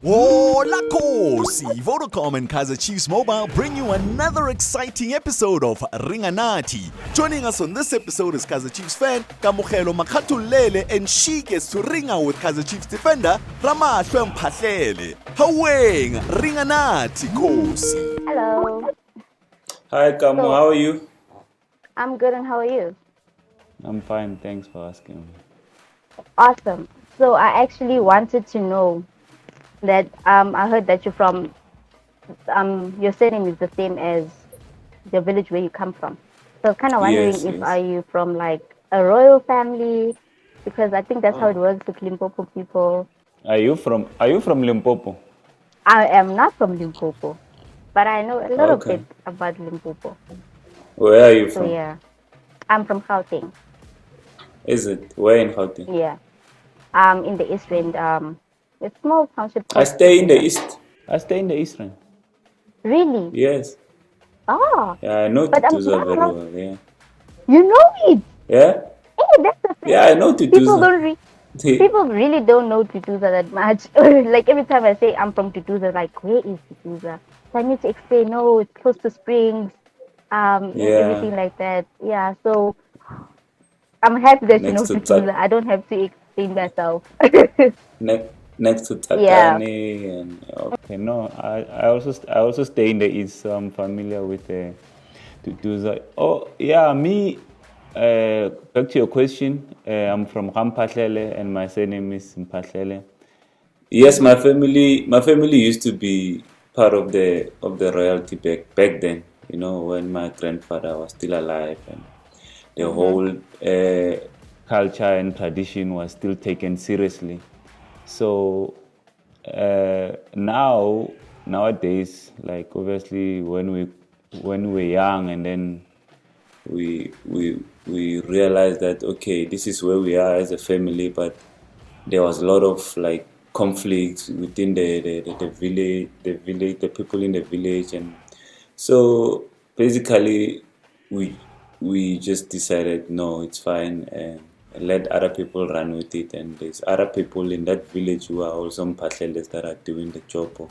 Hola Kosi! Vodacom and Kaizer Chiefs Mobile bring you another exciting episode of Ringa Nathi. Joining us on this episode is Kaizer Chiefs fan Ramahlwe Mphahlele, and she gets to ringa with Kaizer Chiefs defender Ramahlwe Mphahlele. Haweng Ringa Nathi Kosi. Hello. Hi, Kamo. So- How are you? I'm good, and how are you? I'm fine. Thanks for asking. Awesome. So I actually wanted to know that I heard that you're from your surname is the same as the village where you come from. So I was kind of wondering Yes, if yes. are you from like a royal family, because I think that's how it works with Limpopo people. Are you from Limpopo? I am not from Limpopo, but I know a little Okay. bit about Limpopo. Where are you So from? yeah, I'm from Gauteng. Is it? Where in Gauteng? Yeah, in the East End, a small township I called stay in the Tutuza. east. I stay in the eastern. Really? Yes. Ah, Yeah, I know but Tutuza no, very no, well. Yeah. you know it. Yeah. Hey, that's the thing. Yeah, I know People Tutuza. don't people really don't know Tutuza that much. Like every time I say I'm from Tutuza, like where is Tutuza? So I need to explain. No, it's close to Springs, and Yeah. everything like that. Yeah, so I'm happy that you Next know to Tutuza. I don't have to explain myself. ne- next to Yeah. Takane and okay. No, I also stay in the east, so I'm familiar with the Tutuza. Oh yeah, me. Back to your question. I'm from Mphahlele, and my surname is Mphahlele. Yes, my family used to be part of the royalty back then. You know, when my grandfather was still alive, and the whole culture and tradition was still taken seriously. So nowadays, like obviously when we were young, and then we realized that okay, this is where we are as a family, but there was a lot of like conflicts within the people in the village, and so basically we just decided no, it's fine, and let other people run with it, and there's other people in that village who are also Mpahlele that are doing the job of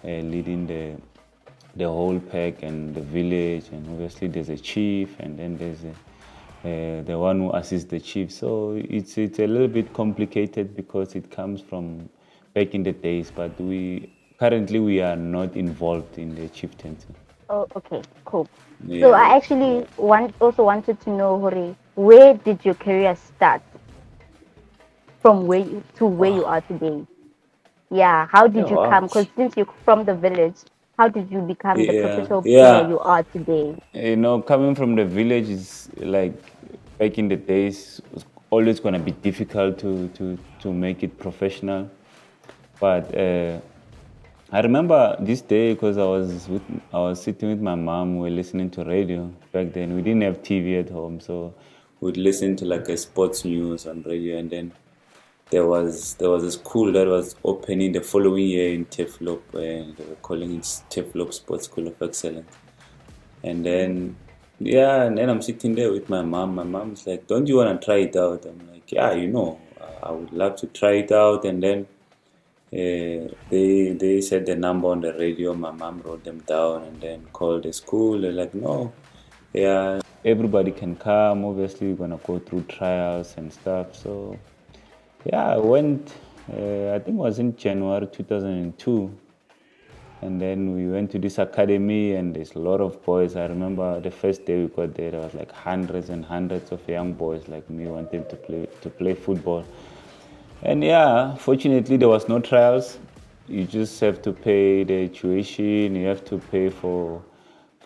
leading the whole pack and the village, and obviously there's a chief, and then there's the one who assists the chief. So it's a little bit complicated because it comes from back in the days, but we are not involved in the chieftaincy. Oh, okay, cool. So Yeah. I actually also wanted to know, Hori, where did your career start from where you are today? Yeah, how did Yeah, you wow. come? Because since you're from the village, how did you become the Yeah, professional player yeah. you are today? Coming from the village is like back in the days was always gonna be difficult to make it professional. But I remember this day because I was sitting with my mom. We were listening to radio back then. We didn't have TV at home, so we'd listen to like a sports news on radio, and then there was a school that was opening the following year in Teflop, and they were calling it Teflop Sports School of Excellence. And then and then I'm sitting there with my mom. My mom's like, "Don't you want to try it out?" I'm like, "Yeah, I would love to try it out." And then they said the number on the radio. My mom wrote them down and then called the school. They're like, "No, yeah, everybody can come. Obviously, we're gonna go through trials and stuff." So yeah, I went. I think it was in January 2002, and then we went to this academy, and there's a lot of boys. I remember the first day we got there was like hundreds and hundreds of young boys like me wanting to play football. And yeah, fortunately there was no trials. You just have to pay the tuition, you have to pay for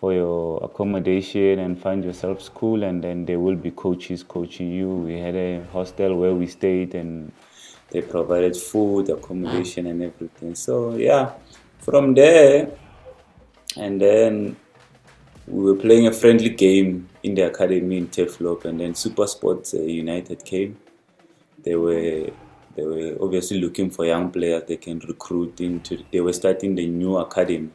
your accommodation and find yourself school, and then there will be coaches coaching you. We had a hostel where we stayed, and they provided food, accommodation, and everything. So yeah, from there, and then we were playing a friendly game in the academy in Teflop, and then Super Sports United came. They were obviously looking for young players they can recruit into. They were starting the new academy.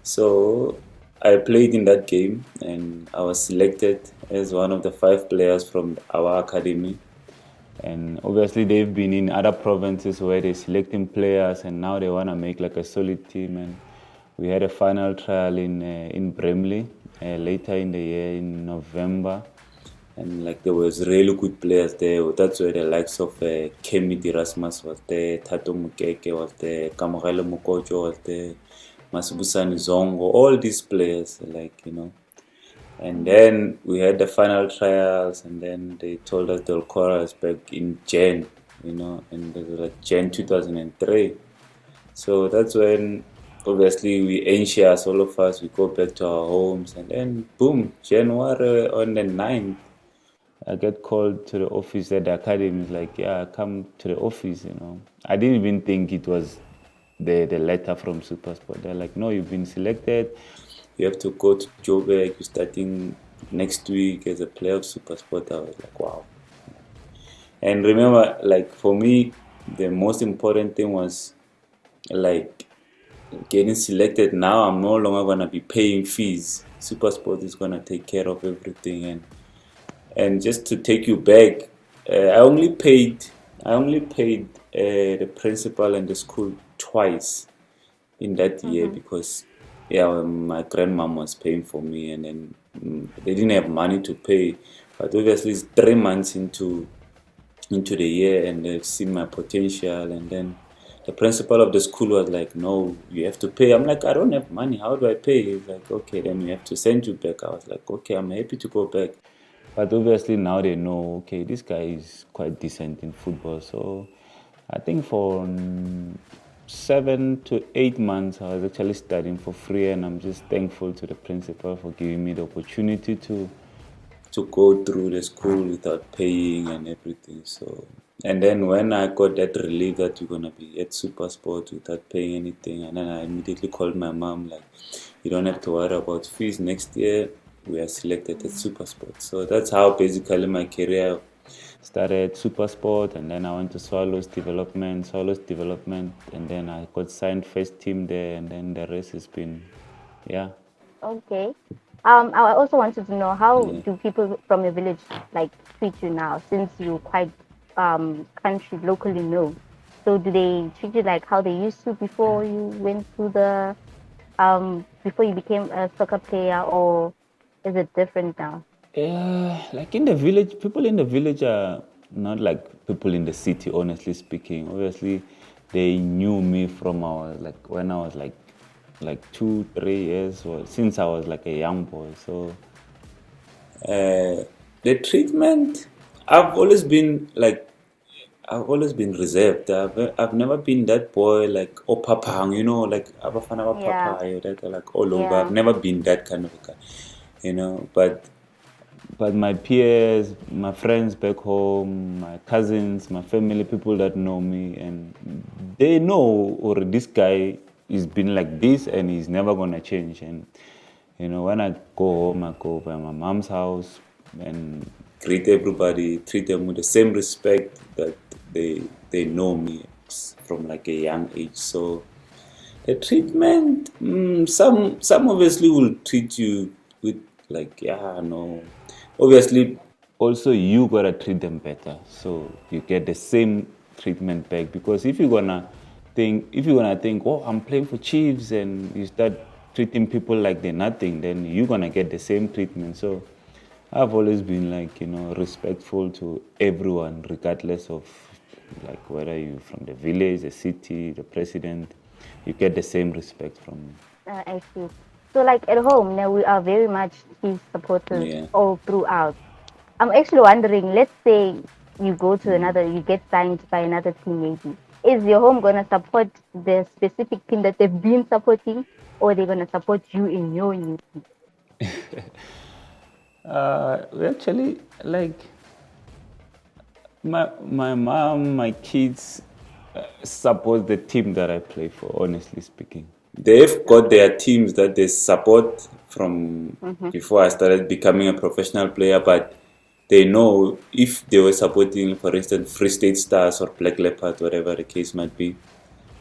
So I played in that game, and I was selected as one of the 5 players from our academy. And obviously they've been in other provinces where they're selecting players, and now they want to make like a solid team. And we had a final trial in Bramley later in the year in November. And like there was really good players there. That's where the likes of Kemi Erasmus was there, Tato Mukeke was there, Kamogelo Mukojo was there, Masubusani Zongo, all these players, like, you know. And then we had the final trials, and then they told us they'll call us back in Jan, you know, and it was like Jan 2003. So that's when obviously we anxious, all of us, we go back to our homes, and then boom, January on the 9th, I get called to the office at the academy. It's like, yeah, come to the office, you know. I didn't even think it was the letter from Supersport. They're like, no, you've been selected. You have to go to Joburg. You're starting next week as a player of Supersport. I was like, wow. And remember, like for me, the most important thing was like getting selected. Now I'm no longer gonna be paying fees. Supersport is gonna take care of everything. And just to take you back, I only paid the principal and the school twice in that year because my grandmom was paying for me, and then they didn't have money to pay. But obviously it's 3 months into the year, and they've seen my potential, and then the principal of the school was like, no, you have to pay. I'm like, I don't have money, how do I pay? He's like, okay, then we have to send you back. I was like, okay, I'm happy to go back. But obviously now they know, okay, this guy is quite decent in football. So I think for 7 to 8 months, I was actually studying for free, and I'm just thankful to the principal for giving me the opportunity to go through the school without paying and everything. So, and then when I got that relief that you're gonna be at Supersport without paying anything, and then I immediately called my mom, like, you don't have to worry about fees next year. We are selected at Supersport. So that's how basically my career started. Supersport, and then I went to Swallows development, and then I got signed first team there, and then the rest has been, yeah. Okay. I also wanted to know, how do people from your village like treat you now, since you quite country locally known? So do they treat you like how they used to before you went through the before you became a soccer player, or is it different now? Yeah, like in the village, people in the village are not like people in the city, honestly speaking. Obviously, they knew me from when I was like 2, 3 years, or since I was like a young boy. So the treatment, I've always been reserved. I've never been that boy like opapang, you know, like abafana bapapa, that like all over. I've never been that kind of a guy, you know. But my peers, my friends back home, my cousins, my family, people that know me, and they know, or this guy is been like this and he's never gonna change. And you know, when I go home, I go by my mom's house and greet everybody, treat them with the same respect that they know me from like a young age. So the treatment, some obviously will treat you with like, yeah, no. Obviously, also you gotta treat them better, so you get the same treatment back. Because if you're gonna think, oh, I'm playing for Chiefs, and you start treating people like they're nothing, then you're gonna get the same treatment. So I've always been like, you know, respectful to everyone, regardless of like whether you're from the village, the city, the president. You get the same respect from me. I see. So, like at home now, we are very much Chiefs supporters all throughout. I'm actually wondering, let's say you go to you get signed by another team, maybe. Is your home gonna support the specific team that they've been supporting, or are they gonna support you in your new team? We actually, like, my mom, my kids support the team that I play for, honestly speaking. They've got their teams that they support from before I started becoming a professional player, but they know if they were supporting, for instance, Free State Stars or Black Leopard, whatever the case might be,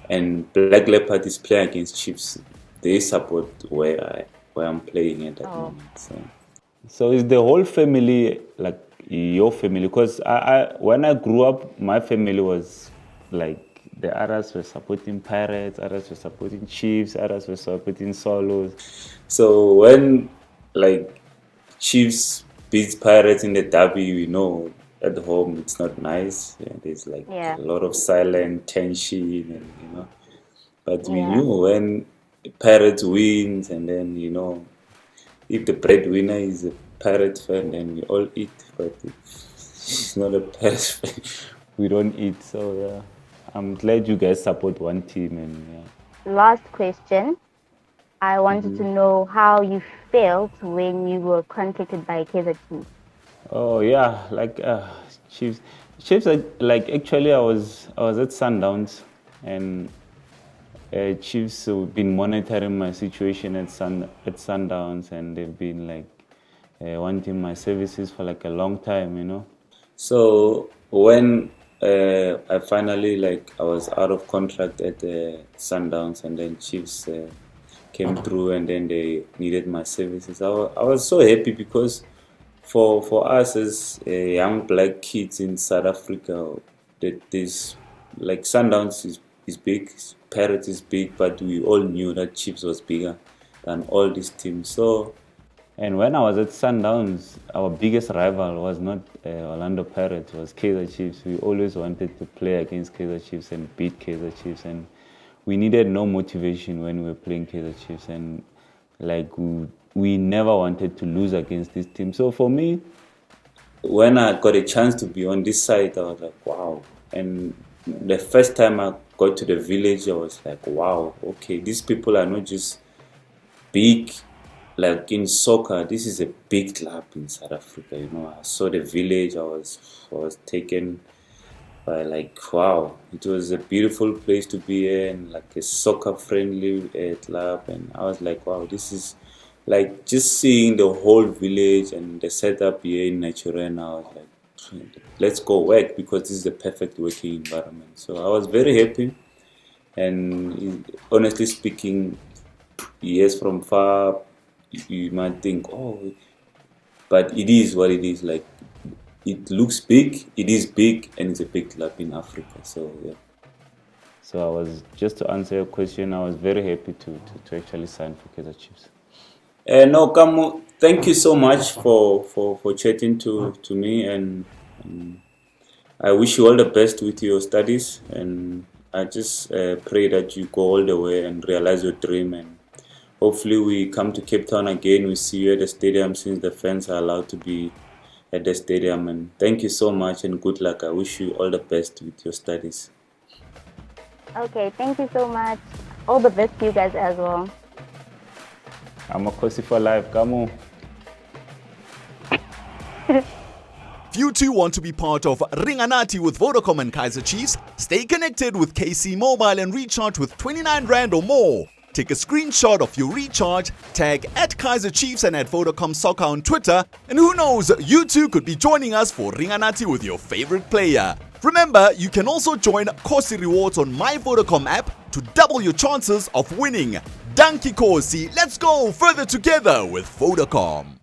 and Black Leopard is playing against Chiefs, they support where I'm playing at that moment. So it's the whole family, like your family, because when I grew up, my family was like, the others were supporting Pirates, others were supporting Chiefs, others were supporting Solos. So when like Chiefs beats Pirates in the derby, at home it's not nice. Yeah, there's like Yeah. a lot of silent tension, and But we Yeah. knew when Pirates wins, and then if the breadwinner is a Pirate fan, then we all eat. But if it's not a Pirate fan, we don't eat. So yeah, I'm glad you guys support one team, and yeah. Last question. I wanted to know how you felt when you were contacted by Kaizer Chiefs. Oh yeah, like Chiefs. Chiefs. Like actually, I was at Sundowns, and Chiefs have been monitoring my situation at Sundowns, and they've been like wanting my services for like a long time. So when I finally I was out of contract at Sundowns, and then Chiefs came through, and then they needed my services. I was so happy because for us as young black kids in South Africa, that this like Sundowns is big, Pirates is big, but we all knew that Chiefs was bigger than all these teams. So, and when I was at Sundowns, our biggest rival was not Orlando Pirates, was Kaizer Chiefs. We always wanted to play against Kaizer Chiefs and beat Kaizer Chiefs, and we needed no motivation when we were playing Kaizer Chiefs, and like we never wanted to lose against this team. So for me, when I got a chance to be on this side, I was like, wow. And the first time I got to the village, I was like, wow, okay, these people are not just big like in soccer. This is a big club in South Africa. I saw the village. I was taken by like, wow, it was a beautiful place to be in, like a soccer friendly club. And I was like, wow, this is like just seeing the whole village and the setup here in Naturena. I was like, let's go work, because this is the perfect working environment. So I was very happy, and honestly speaking, yes, from far you might think, oh, but it is what it is. Like, it looks big, it is big, and it's a big club in Africa. So yeah. So I was, just to answer your question, I was very happy to actually sign for Kaizer Chiefs. No, Kamu, thank you so much for chatting to me, and I wish you all the best with your studies, and I just pray that you go all the way and realize your dream, and hopefully we come to Cape Town again. We see you at the stadium, since the fans are allowed to be at the stadium. And thank you so much, and good luck. I wish you all the best with your studies. Okay, thank you so much. All the best to you guys as well. I'm a Kosi for life. Come on. If you too want to be part of Ringa Nathi with Vodacom and Kaizer Chiefs, stay connected with KC Mobile and recharge with 29 Rand or more. Take a screenshot of your recharge, tag at Kaizer Chiefs and at Vodacom Soccer on Twitter, and who knows, you too could be joining us for Ringa Nathi with your favorite player. Remember, you can also join Kosi Rewards on my Vodacom app to double your chances of winning. Danki Kosi, let's go further together with Vodacom.